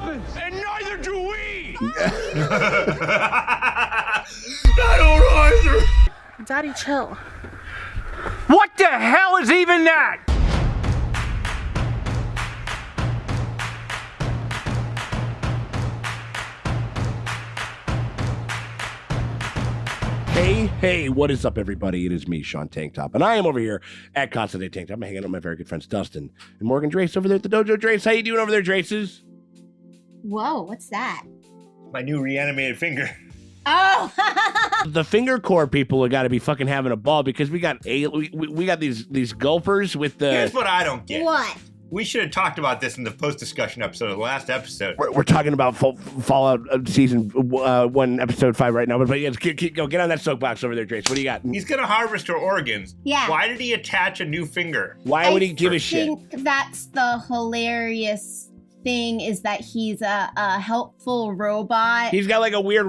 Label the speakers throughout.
Speaker 1: happens. And neither do we.
Speaker 2: I don't either.
Speaker 3: Daddy, chill.
Speaker 1: What the hell is even that?
Speaker 2: Hey, what is up, everybody? It is me, Sean Tank Top, and I am over here at Constant Tank Top. I'm hanging out with my very good friends Dustin and Morgan Drace over there at the dojo. Drace, how you doing over there, Draces?
Speaker 4: Whoa, what's that?
Speaker 5: My new reanimated finger.
Speaker 4: Oh!
Speaker 2: The finger core people have got to be fucking having a ball because we got we got these gulpers with the.
Speaker 5: Here's what I don't get.
Speaker 4: What?
Speaker 5: We should have talked about this in the post-discussion episode of the last episode.
Speaker 2: We're talking about Fallout season 1, episode 5 right now. But yeah, go get on that soapbox over there, Drace. What do you got?
Speaker 5: He's gonna harvest her organs.
Speaker 4: Yeah.
Speaker 5: Why did he attach a new finger?
Speaker 2: Why would he give a shit?
Speaker 4: I think that's the hilarious thing is that he's a helpful robot.
Speaker 2: He's got like a weird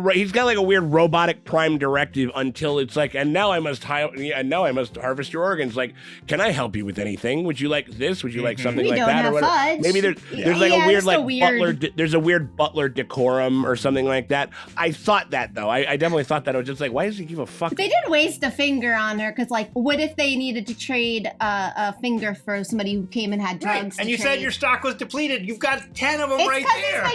Speaker 2: robotic prime directive until it's like, and now I must harvest your organs. Like, can I help you with anything? Would you like this? Would you like something like that or whatever?
Speaker 4: Fudge.
Speaker 2: Maybe there's like a weird butler. There's a weird butler decorum or something like that. I thought that though. I definitely thought that. I was just like, why does he give a fuck?
Speaker 4: They did waste a finger on her because, like, what if they needed to trade a finger for somebody who came and had drugs?
Speaker 5: Right. And you said your stock was depleted. You've got 10 of them right there.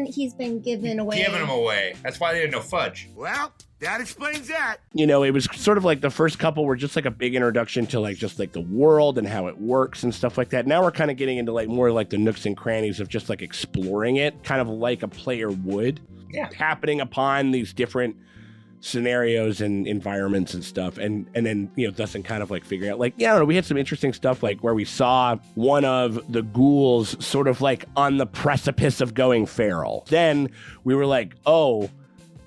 Speaker 4: He's been given away.
Speaker 5: Giving them away. That's why they didn't know fudge.
Speaker 1: Well, that explains that.
Speaker 2: You know, it was sort of like the first couple were just like a big introduction to like just like the world and how it works and stuff like that. Now we're kind of getting into like more like the nooks and crannies of just like exploring it, kind of like a player would.
Speaker 5: Yeah.
Speaker 2: Happening upon these different scenarios and environments and stuff, and then, you know, Dustin kind of like figuring out like, yeah, I don't know, we had some interesting stuff like where we saw one of the ghouls sort of like on the precipice of going feral. Then we were like, oh,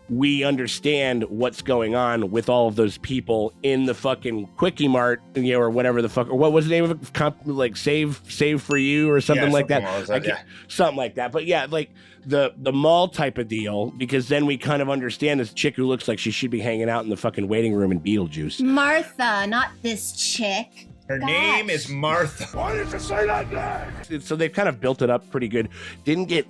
Speaker 2: we understand what's going on with all of those people in the fucking Quickie Mart, you know, or whatever the fuck, or what was the name of it? Like save for you or something like that. Something like that. But yeah, like the mall type of deal, because then we kind of understand this chick who looks like she should be hanging out in the fucking waiting room in Beetlejuice.
Speaker 4: Martha, not this chick.
Speaker 5: Her name is Martha.
Speaker 1: Why did you say that name?
Speaker 2: So they've kind of built it up pretty good. Didn't get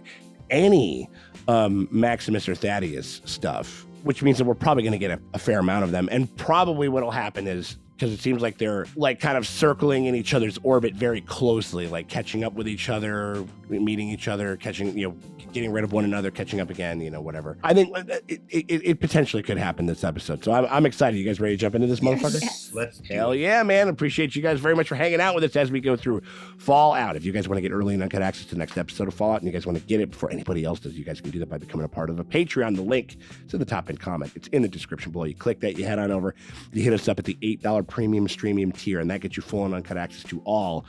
Speaker 2: any Maximus or Thaddeus stuff, which means that we're probably going to get a fair amount of them. And probably what'll happen is, because it seems like they're like kind of circling in each other's orbit very closely, like catching up with each other, meeting each other, catching, you know, getting rid of one another, catching up again, you know, whatever. I think it potentially could happen this episode. So I'm excited. You guys ready to jump into this motherfucker?
Speaker 4: Yes.
Speaker 5: Let's
Speaker 2: Hell yeah, man. Appreciate you guys very much for hanging out with us as we go through Fallout. If you guys want to get early and uncut access to the next episode of Fallout, and you guys want to get it before anybody else does, you guys can do that by becoming a part of a Patreon. The link is in the top end comment. It's in the description below. You click that, you head on over, you hit us up at the $8 premium streamium tier, and that gets you full and uncut access to all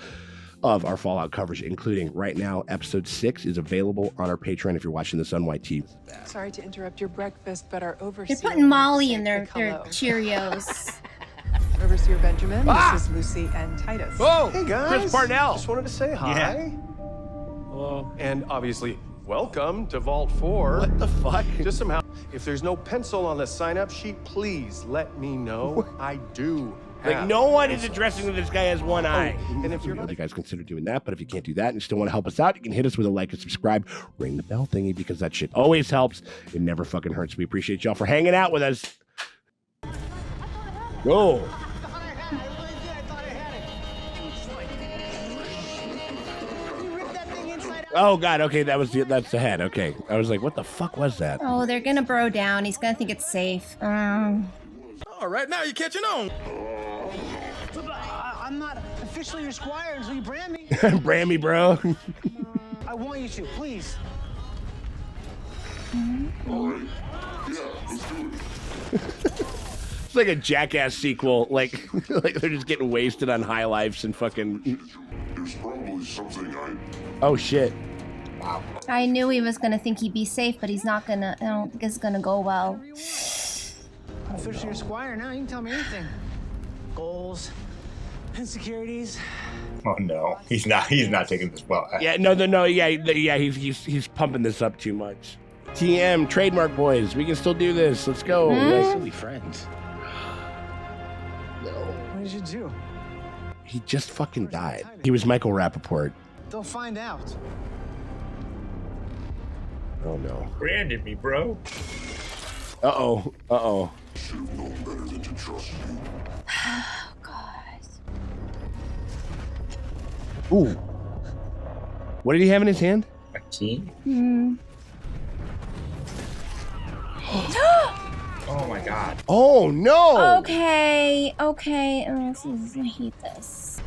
Speaker 2: of our Fallout coverage, including right now, episode 6 is available on our Patreon if you're watching this on YT.
Speaker 3: Sorry to interrupt your breakfast, but our overseer...
Speaker 4: They're putting Molly in their Cheerios.
Speaker 3: Overseer Benjamin, this is Lucy and Titus.
Speaker 2: Oh,
Speaker 6: hey guys.
Speaker 2: Chris Parnell.
Speaker 6: Just wanted to say hi.
Speaker 5: Yeah.
Speaker 6: And obviously, welcome to Vault 4.
Speaker 2: What the fuck?
Speaker 6: Just somehow, if there's no pencil on the sign-up sheet, please let me know. I do.
Speaker 2: Like, no one is addressing this guy as one eye.
Speaker 6: And if you're
Speaker 2: you guys consider doing that, but if you can't do that and you still want to help us out, you can hit us with a like and subscribe, ring the bell thingy, because that shit always helps. It never fucking hurts. We appreciate y'all for hanging out with us. Go. Oh god, okay, that's the head. Okay, I was like, what the fuck was that?
Speaker 4: Oh, they're gonna bro down. He's gonna think it's safe.
Speaker 1: All right, now you're catching on.
Speaker 7: I'm not officially your squire until you brand me.
Speaker 2: Brand me, bro.
Speaker 7: I want you to, please.
Speaker 2: It's like a Jackass sequel. Like they're just getting wasted on high lifes and fucking.
Speaker 8: There's probably something
Speaker 2: Oh shit.
Speaker 4: I knew he was gonna think he'd be safe, but he's not gonna. I don't think it's gonna go well.
Speaker 7: I'm officially your squire now. You can tell me anything. Goals, insecurities.
Speaker 5: Oh no, he's not taking this well.
Speaker 2: Yeah, no, yeah, he's pumping this up too much. TM, trademark boys, we can still do this. Let's go. Let's still be friends. No.
Speaker 7: What did you do?
Speaker 2: He just fucking died. He was Michael Rappaport.
Speaker 7: They'll find out.
Speaker 2: Oh no.
Speaker 5: Branded me, bro.
Speaker 2: Uh-oh. Uh-oh.
Speaker 8: Should have known better than to trust you.
Speaker 4: Oh, God.
Speaker 2: Ooh. What did he have in his hand?
Speaker 5: A key? Oh my god.
Speaker 2: Oh no!
Speaker 4: Okay. I hate this.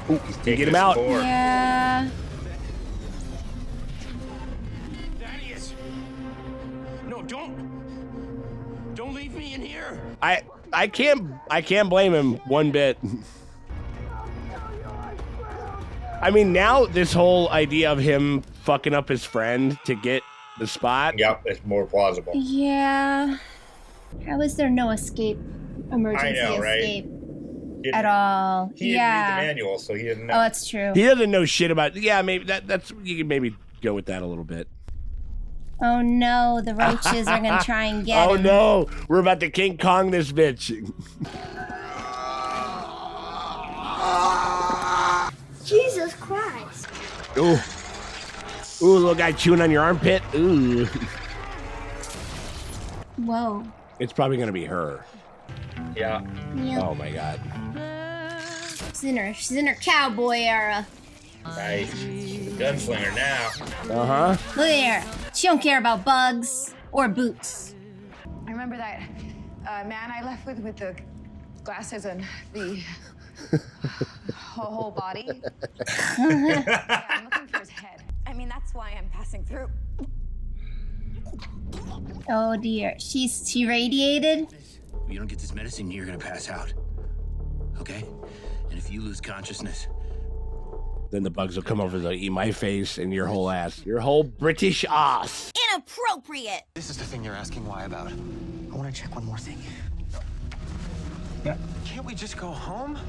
Speaker 2: Ooh,
Speaker 5: He's
Speaker 2: get
Speaker 5: taking
Speaker 2: him
Speaker 5: his
Speaker 2: out.
Speaker 5: core.
Speaker 4: Yeah.
Speaker 1: Thaddeus! No, don't leave me in here.
Speaker 2: I can't blame him one bit. I mean, now this whole idea of him fucking up his friend to get the spot.
Speaker 5: Yep, it's more plausible.
Speaker 4: Yeah. How is there no emergency
Speaker 5: I know, right?
Speaker 4: escape
Speaker 5: Didn't-
Speaker 4: at all?
Speaker 5: He didn't read the manual, so he didn't know.
Speaker 4: Oh, that's true.
Speaker 2: He doesn't know shit about. Yeah, maybe that's you can maybe go with that a little bit.
Speaker 4: Oh no, the roaches are gonna try and get
Speaker 2: Oh
Speaker 4: him.
Speaker 2: no, we're about to King Kong this bitch.
Speaker 9: Jesus Christ.
Speaker 2: Ooh, little guy chewing on your armpit. Ooh,
Speaker 4: Whoa.
Speaker 2: it's probably gonna be her.
Speaker 5: Yeah.
Speaker 4: Yeah.
Speaker 2: Oh my god.
Speaker 4: She's in her cowboy era.
Speaker 5: Nice. She's a gunslinger now.
Speaker 2: Uh huh.
Speaker 4: Look at her. She don't care about bugs or boots.
Speaker 3: I remember that man I left with the glasses and the whole body. Yeah, I'm looking for his head. I mean, that's why I'm passing through.
Speaker 4: Oh dear. She radiated?
Speaker 1: If you don't get this medicine, you're gonna pass out. Okay? And if you lose consciousness,
Speaker 2: Then the bugs will come over to eat my face and your whole ass, your whole British ass.
Speaker 4: Inappropriate.
Speaker 10: This is the thing you're asking why about. I want to check one more thing. Can't we just go home?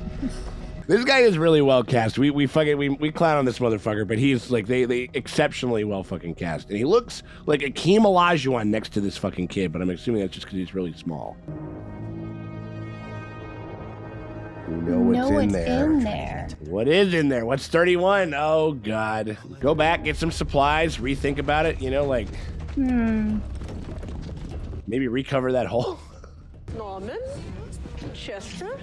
Speaker 2: This guy is really well cast. We clown on this motherfucker, but he's like they exceptionally well fucking cast, and he looks like Akeem Olajuwon next to this fucking kid. But I'm assuming that's just because he's really small. You know what's in there. What is in there? What's 31? Oh god. Go back, get some supplies, rethink about it. You know, like maybe recover that hole.
Speaker 9: Norman? Chester?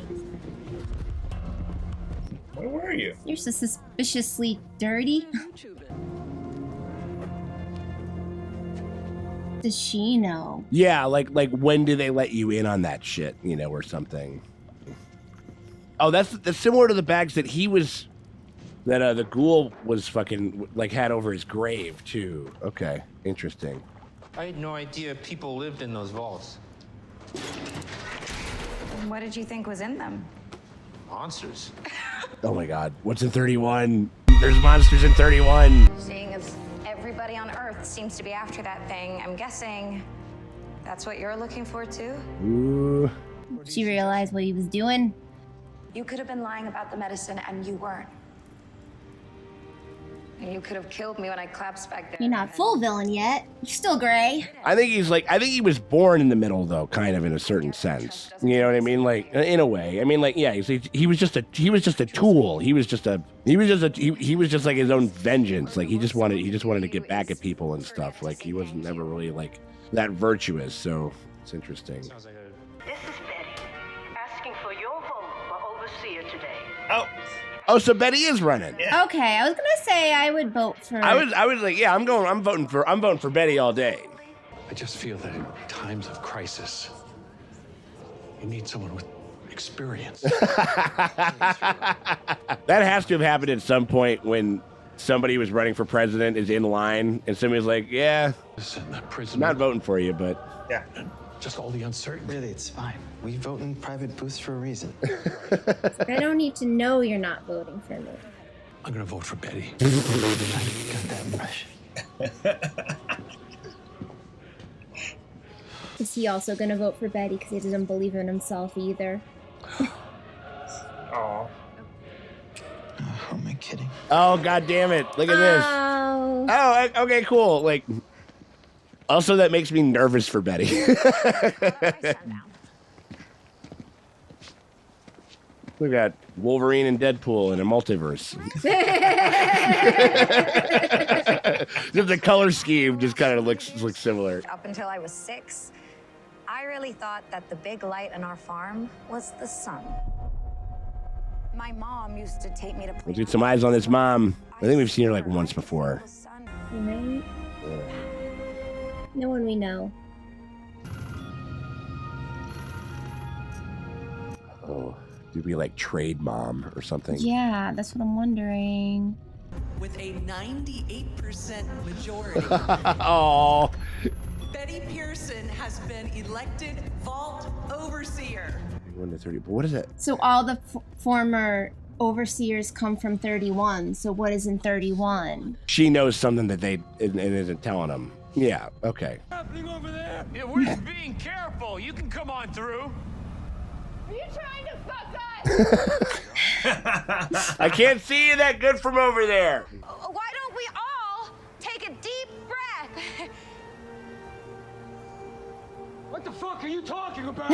Speaker 5: Where were you?
Speaker 4: You're so suspiciously dirty. Does she know?
Speaker 2: Yeah, like when do they let you in on that shit, you know, or something? Oh, that's similar to the bags that the ghoul was fucking like had over his grave too. Okay, interesting.
Speaker 10: I had no idea people lived in those vaults.
Speaker 9: What did you think was in them?
Speaker 10: Monsters.
Speaker 2: Oh my god, what's in 31? There's monsters in 31.
Speaker 9: Seeing as everybody on Earth seems to be after that thing, I'm guessing that's what you're looking for too?
Speaker 2: Ooh.
Speaker 4: She realized what he was doing.
Speaker 9: You could have been lying about the medicine and you weren't. And you could have killed me when I collapsed back there.
Speaker 4: You're not full villain yet. You're still gray.
Speaker 2: I think he was born in the middle though, kind of in a certain sense. You know what I mean? Like in a way. I mean, like yeah, he was just a tool. He was just like his own vengeance. Like he just wanted to get back at people and stuff. Like he wasn't never really like that virtuous. So it's interesting.
Speaker 11: This is Betty, asking for your vote for overseer today.
Speaker 2: Oh, so Betty is running.
Speaker 5: Yeah.
Speaker 4: Okay, I was gonna say I would vote for.
Speaker 2: I was like, yeah, I'm voting for Betty all day.
Speaker 10: I just feel that in times of crisis, you need someone with experience.
Speaker 2: That has to have happened at some point when somebody was running for president is in line and somebody's like, yeah, I'm not voting for you, but
Speaker 5: Yeah.
Speaker 10: Just all the uncertainty.
Speaker 6: Really, it's fine. We vote in private booths for a reason.
Speaker 4: I don't need to know you're not voting for me.
Speaker 10: I'm gonna vote for Betty.
Speaker 6: Got that brush.
Speaker 4: Is he also gonna vote for Betty because he doesn't believe in himself either?
Speaker 5: Oh.
Speaker 6: Who am I kidding?
Speaker 2: oh god damn it, look at this. Oh, okay, cool. Like, also that makes me nervous for Betty. We got Wolverine and Deadpool in a multiverse. Just the color scheme just kind of looks similar.
Speaker 9: Up until I was 6, I really thought that the big light on our farm was the sun. My mom used to take me to play.
Speaker 2: Let's get some eyes on this mom. I think we've seen her like once before.
Speaker 4: Right? No one we know.
Speaker 2: Oh, did we like trade mom or something?
Speaker 4: Yeah, that's what I'm wondering.
Speaker 12: With a 98% majority.
Speaker 2: Oh.
Speaker 12: Betty Pearson has been elected Vault Overseer.
Speaker 2: 1 to 30. But what is it?
Speaker 4: So all the former overseers come from 31. So what is in 31?
Speaker 2: She knows something that they and isn't telling them. Yeah. Okay.
Speaker 13: Happening over there? Yeah, we're just being careful. You can come on through.
Speaker 3: Are you trying to fuck us?
Speaker 2: I can't see you that good from over there.
Speaker 9: Why don't we all take a deep breath?
Speaker 13: What the fuck are you talking about?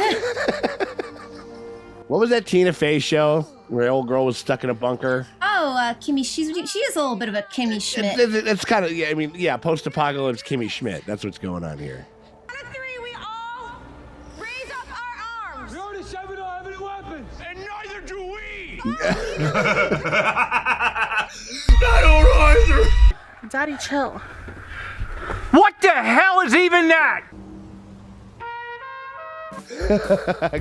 Speaker 2: What was that Tina Fey show where the old girl was stuck in a bunker?
Speaker 4: Oh, Kimmy, she is a little bit of a Kimmy Schmidt.
Speaker 2: It's kind of, yeah, I mean, yeah, post-apocalypse Kimmy Schmidt. That's what's going on here.
Speaker 9: On a 3, we all raise up our arms.
Speaker 13: We already said we don't have any weapons. And neither do we.
Speaker 2: I don't either.
Speaker 14: Daddy, chill.
Speaker 13: What the hell is even that?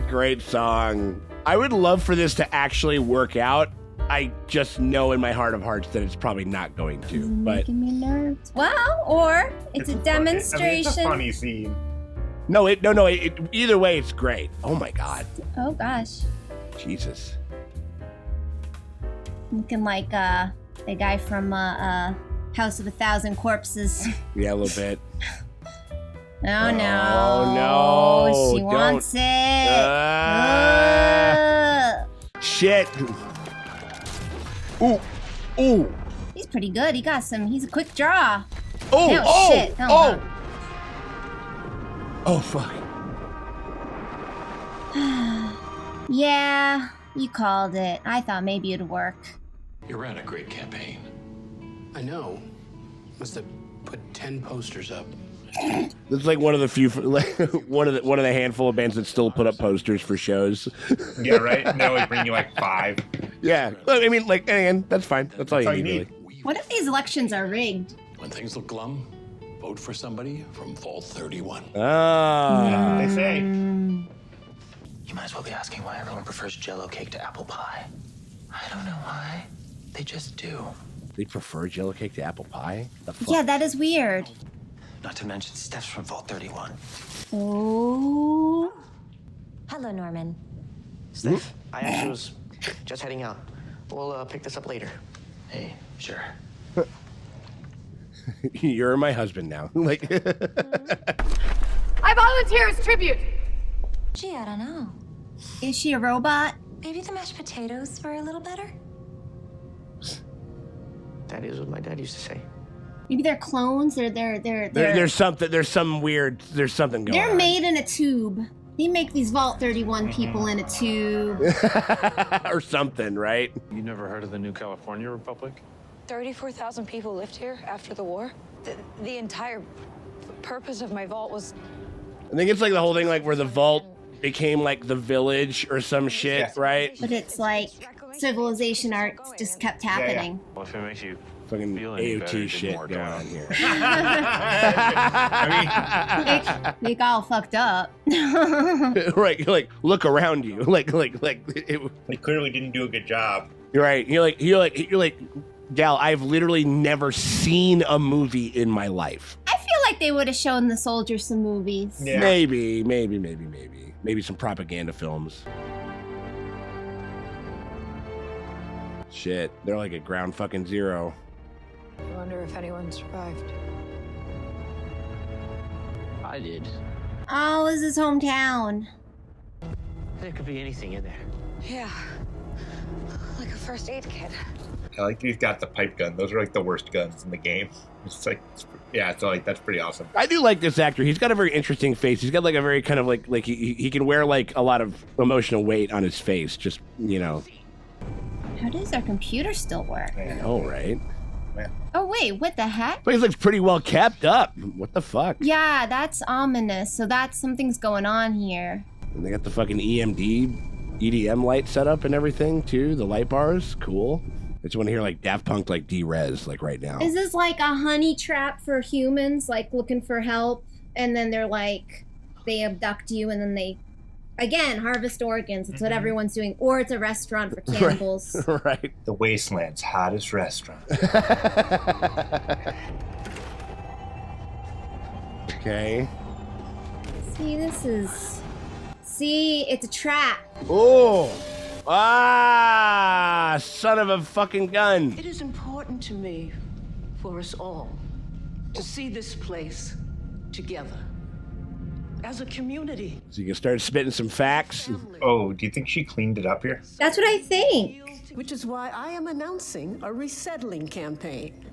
Speaker 2: Great song. I would love for this to actually work out. I just know in my heart of hearts that it's probably not going to. But
Speaker 4: Making me nervous. Well, or it's a demonstration.
Speaker 5: I mean, it's a funny scene.
Speaker 2: no, either way, it's great. Oh my God.
Speaker 4: Oh gosh.
Speaker 2: Jesus.
Speaker 4: Looking like the guy from House of 1,000 Corpses.
Speaker 2: Yeah, a little bit.
Speaker 4: Oh no.
Speaker 2: Oh no.
Speaker 4: She wants it.
Speaker 2: Shit. Ooh. Ooh.
Speaker 4: He's pretty good. He's a quick draw.
Speaker 2: Oh,
Speaker 4: no,
Speaker 2: oh,
Speaker 4: shit. No,
Speaker 2: oh.
Speaker 4: no.
Speaker 2: Oh, fuck.
Speaker 4: Yeah, you called it. I thought maybe it'd work.
Speaker 10: You ran a great campaign.
Speaker 15: I know. Must have put 10 posters up.
Speaker 2: This is like one of the few, like, one of the handful of bands that still put up posters for shows.
Speaker 5: Yeah, right. They always bring you like 5.
Speaker 2: Yeah, I mean, like, and that's fine. That's all you need, really.
Speaker 4: What if these elections are rigged?
Speaker 10: When things look glum, vote for somebody from Vault 31.
Speaker 2: Ah.
Speaker 5: They say.
Speaker 16: You might as well be asking why everyone prefers Jell-O cake to apple pie. I don't know why. They just do.
Speaker 2: They prefer Jell-O cake to apple pie? The fuck?
Speaker 4: Yeah, that is weird.
Speaker 16: Not to mention Steph's from Vault 31.
Speaker 4: Oh.
Speaker 9: Hello, Norman.
Speaker 16: Steph, I actually was just heading out. We'll pick this up later. Hey, sure.
Speaker 2: You're my husband now. Like.
Speaker 3: I volunteer as tribute.
Speaker 9: Gee, I don't know.
Speaker 4: Is she a robot?
Speaker 9: Maybe the mashed potatoes were a little better?
Speaker 16: That is what my dad used to say.
Speaker 4: Maybe they're clones, or
Speaker 2: There's something going on.
Speaker 4: They're made in a tube. They make these Vault 31 people in a tube.
Speaker 2: Or something, right?
Speaker 17: You never heard of the New California Republic?
Speaker 18: 34,000 people lived here after the war. The entire purpose of my vault was...
Speaker 2: I think it's like the whole thing, like where the vault became like the village or some shit, right?
Speaker 4: But it's like civilization art just kept happening.
Speaker 17: Well, if it makes you
Speaker 2: fucking
Speaker 17: feel any better,
Speaker 2: AOT
Speaker 17: dig
Speaker 2: shit
Speaker 17: more
Speaker 2: going
Speaker 17: down.
Speaker 2: on here.
Speaker 4: They got all fucked up.
Speaker 2: Right, you're like, look around you, like
Speaker 5: They clearly didn't do a good job.
Speaker 2: You're right. You're like, gal, I've literally never seen a movie in my life.
Speaker 4: I feel like they would have shown the soldiers some movies.
Speaker 2: Yeah. Maybe some propaganda films. Shit, they're like at ground fucking zero.
Speaker 18: I wonder if anyone survived.
Speaker 16: I did.
Speaker 4: Oh, this is his hometown.
Speaker 16: There could be anything in there.
Speaker 18: Yeah. Like a first aid kit.
Speaker 5: I like that he's got the pipe gun. Those are like the worst guns in the game. It's like, yeah, so like that's pretty awesome.
Speaker 2: I do like this actor. He's got a very interesting face. He's got like a very kind of like he can wear like a lot of emotional weight on his face. Just, you know.
Speaker 4: How does our computer still work?
Speaker 2: I know, right?
Speaker 4: Oh wait, what the heck?
Speaker 2: Place looks pretty well kept up. What the fuck?
Speaker 4: Yeah, that's ominous. So that's something's going on here.
Speaker 2: And they got the fucking EDM light set up and everything too. The light bars, cool. I just want to hear like Daft Punk like D-Rez like right now.
Speaker 4: Is this like a honey trap for humans, like looking for help, and then they're like, they abduct you and then they, again, harvest organs. It's what everyone's doing. Or it's a restaurant for cannibals.
Speaker 2: Right.
Speaker 5: The Wasteland's hottest restaurant.
Speaker 2: Okay.
Speaker 4: See, it's a trap.
Speaker 2: Oh. Ah, son of a fucking gun.
Speaker 11: It is important to me for us all to see this place together as a community.
Speaker 2: So you can start spitting some facts.
Speaker 5: Oh, do you think she cleaned it up here?
Speaker 4: That's what I think.
Speaker 11: Which is why I am announcing a resettling campaign.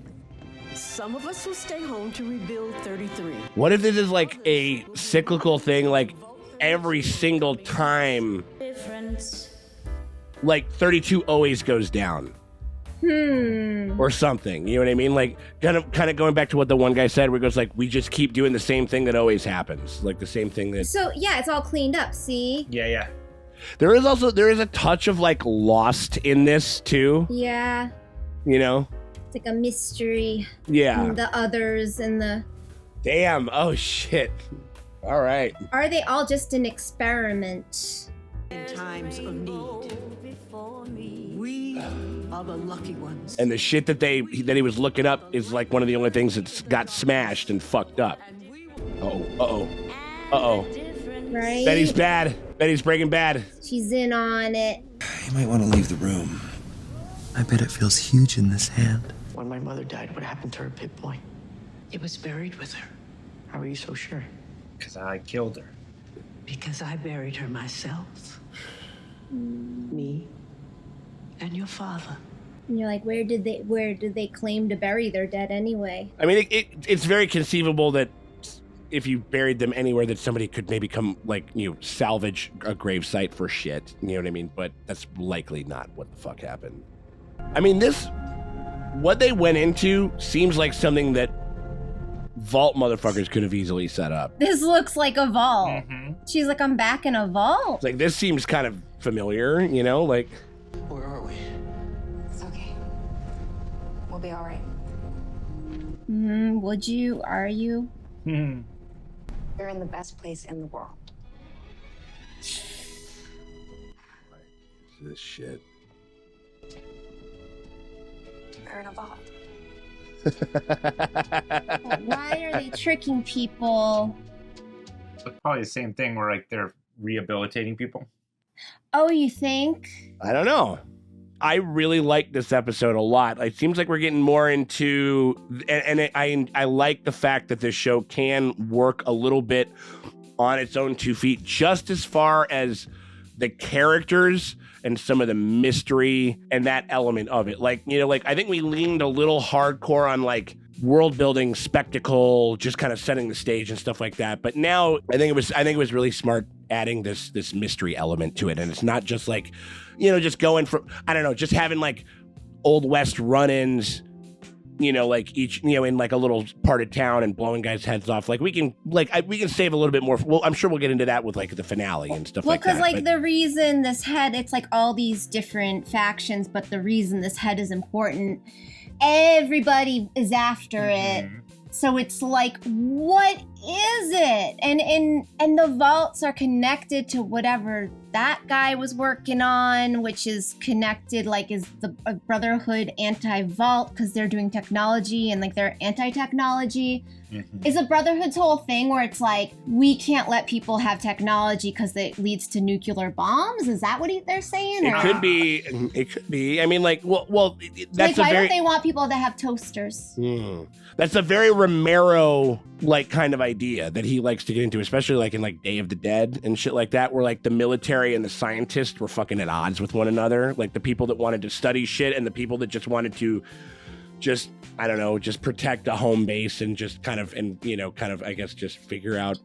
Speaker 11: Some of us will stay home to rebuild 33.
Speaker 2: What if this is like a cyclical thing, like every single time, like 32 always goes down? Or something, you know what I mean? Like kind of going back to what the one guy said, where it goes like, we just keep doing the same thing that always happens, like the same thing that.
Speaker 4: So yeah, it's all cleaned up. See?
Speaker 5: Yeah.
Speaker 2: There is a touch of like Lost in this too.
Speaker 4: Yeah.
Speaker 2: You know?
Speaker 4: It's like a mystery.
Speaker 2: Yeah.
Speaker 4: And the others and the.
Speaker 2: Damn. Oh shit. All right.
Speaker 4: Are they all just an experiment?
Speaker 11: In times of need, we are the lucky ones.
Speaker 2: And the shit that he was looking up is like one of the only things that's got smashed and fucked up. Uh-oh.
Speaker 4: Right?
Speaker 2: Betty's bad. Betty's Breaking Bad.
Speaker 4: She's in on it.
Speaker 14: You might want to leave the room. I bet it feels huge in this hand.
Speaker 11: When my mother died, what happened to her pit boy? It was buried with her. How are you so sure?
Speaker 5: Because I killed her.
Speaker 11: Because I buried her myself. Me and your father.
Speaker 4: And you're like, where did they claim to bury their dead anyway?
Speaker 2: I mean, it's very conceivable that if you buried them anywhere, that somebody could maybe come, like, you know, salvage a gravesite for shit. You know what I mean? But that's likely not what the fuck happened. I mean, what they went into seems like something that vault motherfuckers could have easily set up.
Speaker 4: This looks like a vault. She's like, I'm back in a vault.
Speaker 2: It's like, this seems kind of familiar, you know, like.
Speaker 15: Where are we?
Speaker 9: It's okay. We'll be all right.
Speaker 4: Would you? Are you?
Speaker 9: We're in the best place in the world.
Speaker 2: This shit.
Speaker 9: We're in a vault.
Speaker 4: Why are they tricking people?
Speaker 5: It's probably the same thing where like they're rehabilitating people.
Speaker 4: Oh, you think?
Speaker 2: I don't know. I really like this episode a lot. It seems like we're getting more into, I like the fact that this show can work a little bit on its own 2 feet, just as far as the characters and some of the mystery and that element of it. Like, you know, like I think we leaned a little hardcore on like world building, spectacle, just kind of setting the stage and stuff like that. But now I think it was really smart adding this mystery element to it. And it's not just like, you know, just going for, I don't know, just having like Old West run-ins, you know, like each, you know, in like a little part of town and blowing guys' heads off. Like we can save a little bit more. Well, I'm sure we'll get into that with like the finale and stuff like that.
Speaker 4: Well, because like the reason this head, it's like all these different factions, but the reason this head is important, everybody is after it. So it's like, what is it? And the vaults are connected to whatever that guy was working on, which is connected, like, is the Brotherhood anti-vault because they're doing technology and like they're anti-technology. Is the Brotherhood's whole thing where it's like, we can't let people have technology because it leads to nuclear bombs? Is that what they're saying?
Speaker 2: It could be. I mean, like, well, that's
Speaker 4: like, why don't they want people to have toasters?
Speaker 2: That's a very Romero like kind of idea that he likes to get into, especially like in like Day of the Dead and shit like that, where like the military and the scientists were fucking at odds with one another. Like the people that wanted to study shit and the people that just wanted to just, I don't know, just protect a home base and just kind of, and you know, kind of, I guess, just figure out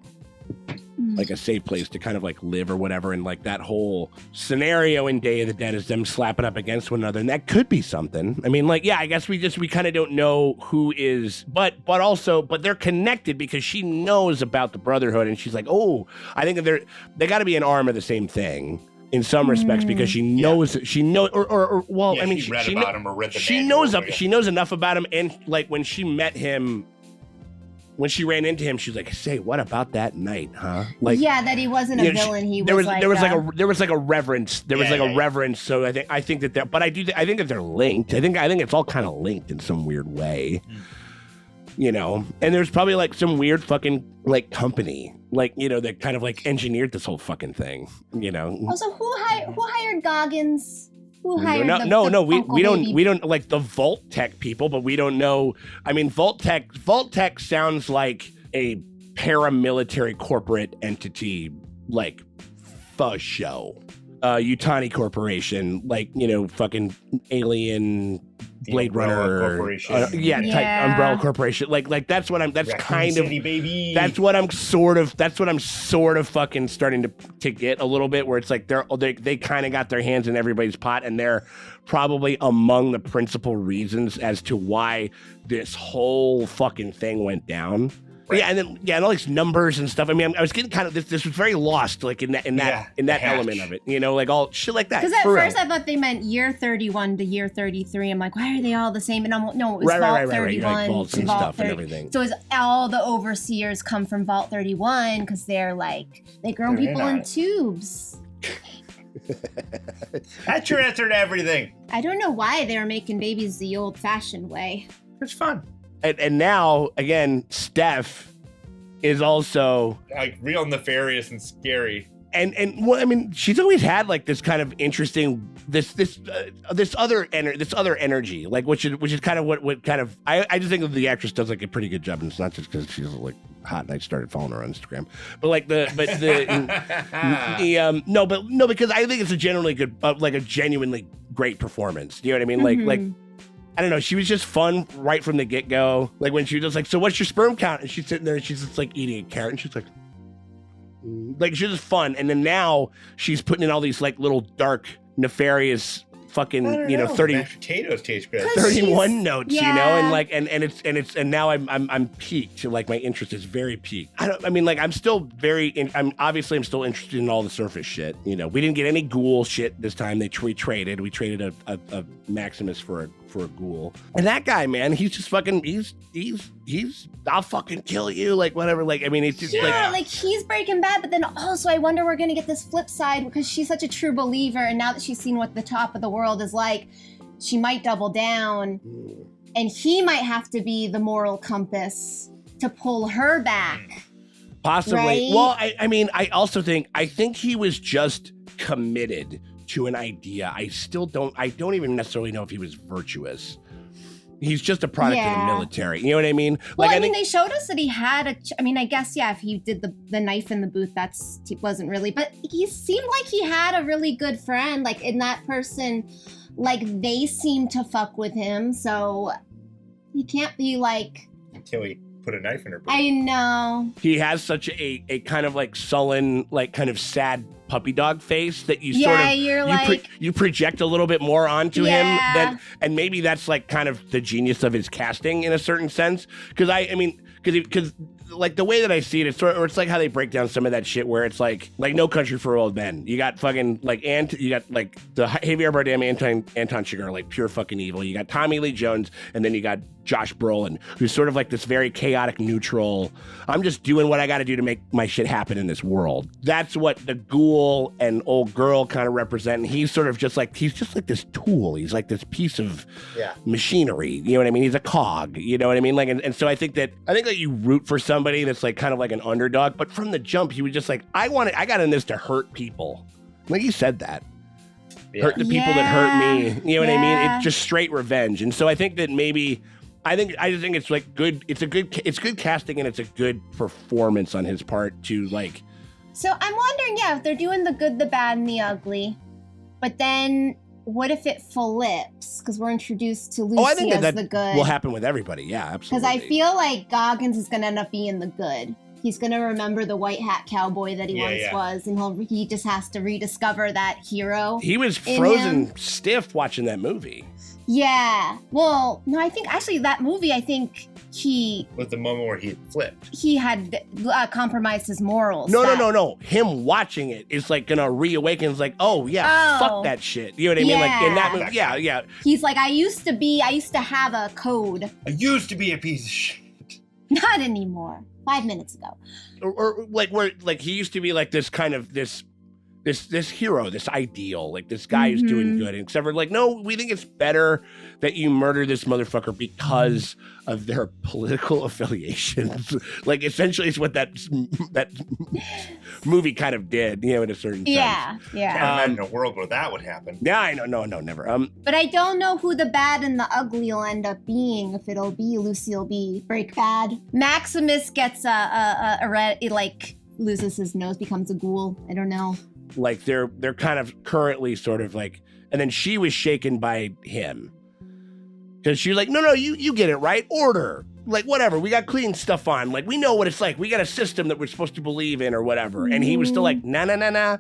Speaker 2: like a safe place to kind of like live or whatever. And like that whole scenario in Day of the Dead is them slapping up against one another. And that could be something. I mean, like, yeah, I guess we kind of don't know who is, but they're connected because she knows about the Brotherhood. And she's like, oh, I think that they got to be an arm of the same thing in some respects because she knows, I mean,
Speaker 5: she read about him or read the
Speaker 2: she knows enough about him. And like when she met him, when she ran into him, she's like, "Say, what about that night, huh?" Like,
Speaker 4: yeah, that he wasn't a villain.
Speaker 2: There was like a reverence. There was like a reverence. So I think that but I think that they're linked. I think it's all kind of linked in some weird way, you know. And there's probably like some weird fucking like company, like, you know, that kind of like engineered this whole fucking thing, you know.
Speaker 4: Also, who hired Goggins? Who hired
Speaker 2: we don't like the Vault Tech people, but we don't know. I mean, Vault Tech sounds like a paramilitary corporate entity, like for show. Utani Corporation, like, you know, fucking Alien, Blade Runner,
Speaker 5: Corporation.
Speaker 2: Type Umbrella Corporation. Like that's what I'm. That's
Speaker 5: Raccoon
Speaker 2: kind
Speaker 5: City,
Speaker 2: of.
Speaker 5: baby.
Speaker 2: That's what I'm sort of fucking starting to get a little bit, where it's like they kind of got their hands in everybody's pot, and they're probably among the principal reasons as to why this whole fucking thing went down. Right. And all these numbers and stuff. I mean, I was getting kind of this was very lost, like in that element of it, you know, like all shit like that.
Speaker 4: Because at first I thought they meant year 31 to year 33. I'm like, why are they all the same? And no, it was Vault 31
Speaker 2: like vaults
Speaker 4: to
Speaker 2: and
Speaker 4: Vault
Speaker 2: stuff
Speaker 4: 30.
Speaker 2: and everything.
Speaker 4: So all the overseers come from Vault 31 because they're like they grow people in tubes.
Speaker 5: That's your answer to everything.
Speaker 4: I don't know why they were making babies the old-fashioned way.
Speaker 5: It's fun.
Speaker 2: And now, again, Steph is also
Speaker 5: like real nefarious and scary.
Speaker 2: And well, I mean, she's always had like this kind of interesting this other energy, like which is kind of what kind of I just think that the actress does like a pretty good job, and it's not just because she's like hot and I started following her on Instagram, but because I think it's a generally good, like a genuinely great performance. You know what I mean?
Speaker 4: Mm-hmm.
Speaker 2: Like. I don't know. She was just fun right from the get-go. Like when she was just like, "So what's your sperm count?" And she's sitting there and she's just like eating a carrot and she's like she's just fun. And then now she's putting in all these like little dark, nefarious fucking, you know, 30
Speaker 5: mashed potatoes taste good.
Speaker 2: 31 notes, you know, and like and now I'm peaked. Like my interest is very peaked. I'm still I'm still interested in all the surface shit. You know, we didn't get any ghoul shit this time. We traded a Maximus for a ghoul. And that guy, man, he's just fucking he's I'll fucking kill you, like whatever. Like, I mean, it's just
Speaker 4: like he's Breaking Bad, but then also I wonder we're gonna get this flip side because she's such a true believer, and now that she's seen what the top of the world is like, she might double down, and he might have to be the moral compass to pull her back.
Speaker 2: Possibly.
Speaker 4: Right?
Speaker 2: Well, I think he was just committed to an idea. I don't even necessarily know if he was virtuous. He's just a product of the military. You know what I mean?
Speaker 4: Well, like, they showed us that he had I guess, yeah, if he did the knife in the booth, wasn't really, but he seemed like he had a really good friend, like in that person, like they seemed to fuck with him, so he can't be like...
Speaker 5: Until he put a knife in her booth.
Speaker 4: I know.
Speaker 2: He has such a kind of like sullen, like kind of sad puppy dog face that you you project a little bit more onto him and maybe that's like kind of the genius of his casting in a certain sense, because because like the way that I see it, it's like how they break down some of that shit where it's like No Country for Old Men. You got fucking you got like the Javier Bardem, Anton Chigurh, like pure fucking evil. You got Tommy Lee Jones, and then you got Josh Brolin, who's sort of like this very chaotic, neutral. I'm just doing what I got to do to make my shit happen in this world. That's what the ghoul and old girl kind of represent. And he's just like this tool. He's like this piece of machinery. You know what I mean? He's a cog. You know what I mean? Like, and so I think that you root for somebody that's like kind of like an underdog. But from the jump, he was just like, I got in this to hurt people. Like he said that. Hurt the people that hurt me. You know what I mean? It's just straight revenge. And so I think that maybe I just think it's like good. It's good casting and it's a good performance on his part to like.
Speaker 4: So I'm wondering, if they're doing the good, the bad, and the ugly, but then what if it flips? Because we're introduced to Lucy
Speaker 2: I think
Speaker 4: as
Speaker 2: that
Speaker 4: the good.
Speaker 2: will happen with everybody. Yeah, absolutely.
Speaker 4: Because I feel like Goggins is going to end up being the good. He's going to remember the white hat cowboy that he once was, and he just has to rediscover that hero.
Speaker 2: He was frozen stiff watching that movie.
Speaker 4: Yeah. Well, no, I think actually that movie, he
Speaker 5: was the moment where he flipped.
Speaker 4: He had compromised his morals.
Speaker 2: No. Him watching it is like gonna reawaken. It's like, fuck that shit. You know what I mean? Like in that movie, yeah.
Speaker 4: He's like, I used to have a code.
Speaker 5: I used to be a piece of shit.
Speaker 4: Not anymore. 5 minutes ago.
Speaker 2: Or like where like he used to be like this kind of this hero, this ideal, like this guy who's doing good. Except for like, no, we think it's better that you murder this motherfucker because of their political affiliations. Like essentially it's what that movie kind of did, you know, in a certain sense.
Speaker 4: Yeah.
Speaker 5: Can't imagine a world where that would happen.
Speaker 2: Yeah, I know, no, never.
Speaker 4: But I don't know who the bad and the ugly will end up being. If it'll be Lucy, will be break bad. Maximus gets like loses his nose, becomes a ghoul. I don't know.
Speaker 2: Like they're kind of currently sort of like, and then she was shaken by him because she's like, no, you get it right. Order, like whatever. We got clean stuff on. Like we know what it's like. We got a system that we're supposed to believe in or whatever. And he was still like, nah.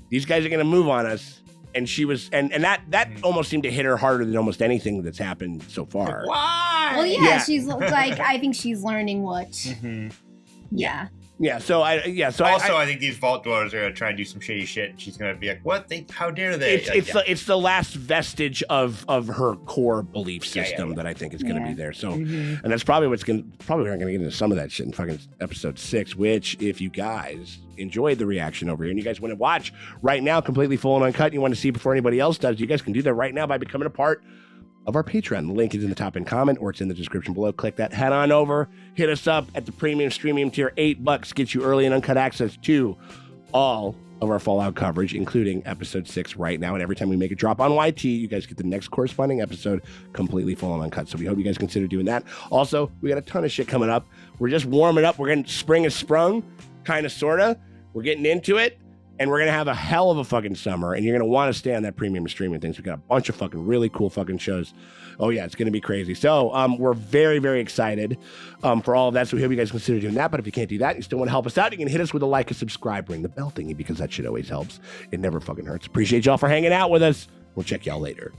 Speaker 2: These guys are gonna move on us. And she was, and that almost seemed to hit her harder than almost anything that's happened so far.
Speaker 5: Why?
Speaker 4: Well, yeah. She's like, I think she's learning what. Yeah.
Speaker 2: Yeah, so I
Speaker 5: think these vault dwellers are gonna try and do some shady shit, and she's gonna be like, "What? How dare they?"
Speaker 2: It's the last vestige of her core belief system that I think is gonna be there. So, and that's probably we're gonna get into some of that shit in fucking episode 6. Which, if you guys enjoyed the reaction over here and you guys want to watch right now, completely full and uncut, and you want to see before anybody else does, you guys can do that right now by becoming a part of our Patreon. The link is in the top end comment or it's in the description below. Click that, head on over, hit us up at the premium streaming tier. $8 gets you early and uncut access to all of our Fallout coverage, including episode 6 right now. And every time we make a drop on YT, you guys get the next corresponding episode completely full and uncut. So we hope you guys consider doing that. Also, we got a ton of shit coming up. We're just warming up. We're getting spring has sprung, kind of, sort of. We're getting into it. And we're going to have a hell of a fucking summer. And you're going to want to stay on that premium streaming things. We got a bunch of fucking really cool fucking shows. Oh, yeah, it's going to be crazy. So we're very, very excited for all of that. So we hope you guys consider doing that. But if you can't do that, you still want to help us out, you can hit us with a like, a subscribe, ring the bell thingy, because that shit always helps. It never fucking hurts. Appreciate y'all for hanging out with us. We'll check y'all later.